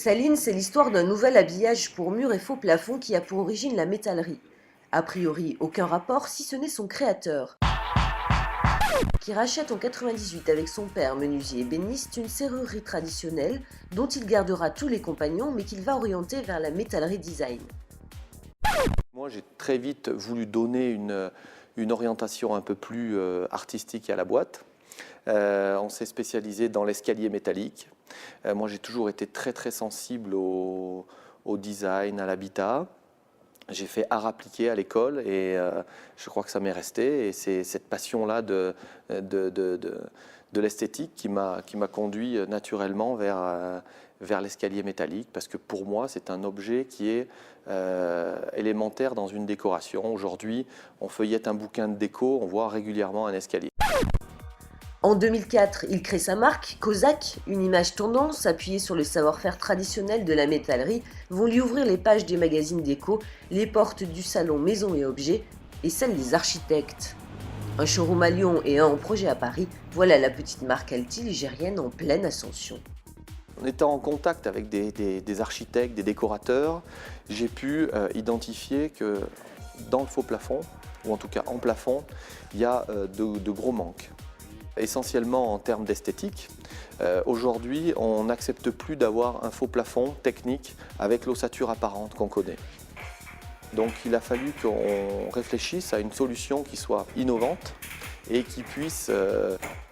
Saline, c'est l'histoire d'un nouvel habillage pour murs et faux plafonds qui a pour origine la métallerie. A priori, aucun rapport si ce n'est son créateur, qui rachète en 98 avec son père, menuisier ébéniste, une serrurerie traditionnelle dont il gardera tous les compagnons mais qu'il va orienter vers la métallerie design. Moi, j'ai très vite voulu donner une orientation un peu plus artistique à la boîte. On s'est spécialisé dans l'escalier métallique. Moi, j'ai toujours été très sensible au design, à l'habitat. J'ai fait art appliqué à l'école et je crois que ça m'est resté. Et c'est cette passion-là de l'esthétique qui m'a conduit naturellement vers l'escalier métallique, parce que pour moi, c'est un objet qui est élémentaire dans une décoration. Aujourd'hui, on feuillette un bouquin de déco, on voit régulièrement un escalier. En 2004, il crée sa marque, Kozak, une image tendance appuyée sur le savoir-faire traditionnel de la métallerie, vont lui ouvrir les pages des magazines déco, les portes du salon Maison et Objets et celles des architectes. Un showroom à Lyon et un en projet à Paris, voilà la petite marque altiligérienne en pleine ascension. En étant en contact avec des architectes, des décorateurs, j'ai pu identifier que dans le faux plafond, ou en tout cas en plafond, il y a de gros manques. Essentiellement en termes d'esthétique. Aujourd'hui, on n'accepte plus d'avoir un faux plafond technique avec l'ossature apparente qu'on connaît. Donc il a fallu qu'on réfléchisse à une solution qui soit innovante et qui puisse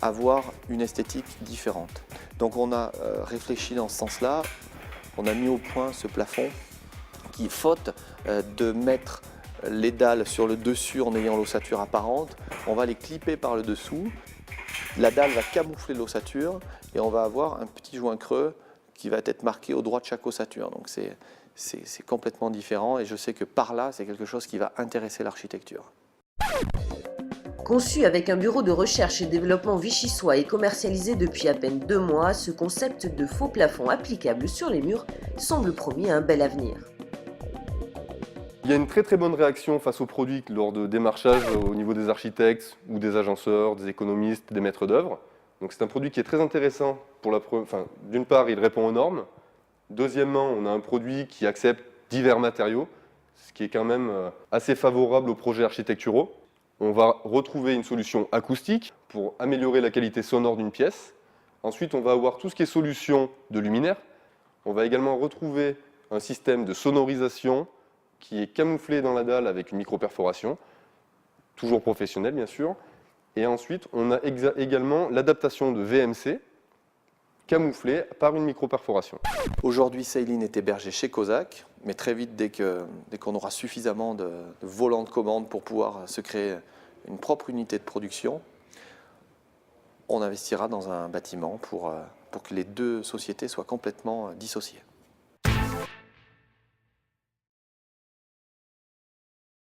avoir une esthétique différente. Donc on a réfléchi dans ce sens-là, on a mis au point ce plafond qui, faute de mettre les dalles sur le dessus en ayant l'ossature apparente, on va les clipper par le dessous. La dalle va camoufler l'ossature et on va avoir un petit joint creux qui va être marqué au droit de chaque ossature. Donc c'est complètement différent et je sais que par là, c'est quelque chose qui va intéresser l'architecture. Conçu avec un bureau de recherche et développement vichysois et commercialisé depuis à peine 2 mois, ce concept de faux plafond applicable sur les murs semble promis à un bel avenir. Il y a une très bonne réaction face au produit lors de démarchage au niveau des architectes ou des agenceurs, des économistes, des maîtres d'œuvre. Donc c'est un produit qui est très intéressant. D'une part, il répond aux normes. Deuxièmement, on a un produit qui accepte divers matériaux, ce qui est quand même assez favorable aux projets architecturaux. On va retrouver une solution acoustique pour améliorer la qualité sonore d'une pièce. Ensuite, on va avoir tout ce qui est solution de luminaire. On va également retrouver un système de sonorisation qui est camouflé dans la dalle avec une micro-perforation, toujours professionnelle bien sûr. Et ensuite, on a également l'adaptation de VMC, camouflée par une micro-perforation. Aujourd'hui, Saline est hébergé chez Kozak, mais très vite, dès qu'on aura suffisamment de volants de commande pour pouvoir se créer une propre unité de production, on investira dans un bâtiment pour que les deux sociétés soient complètement dissociées.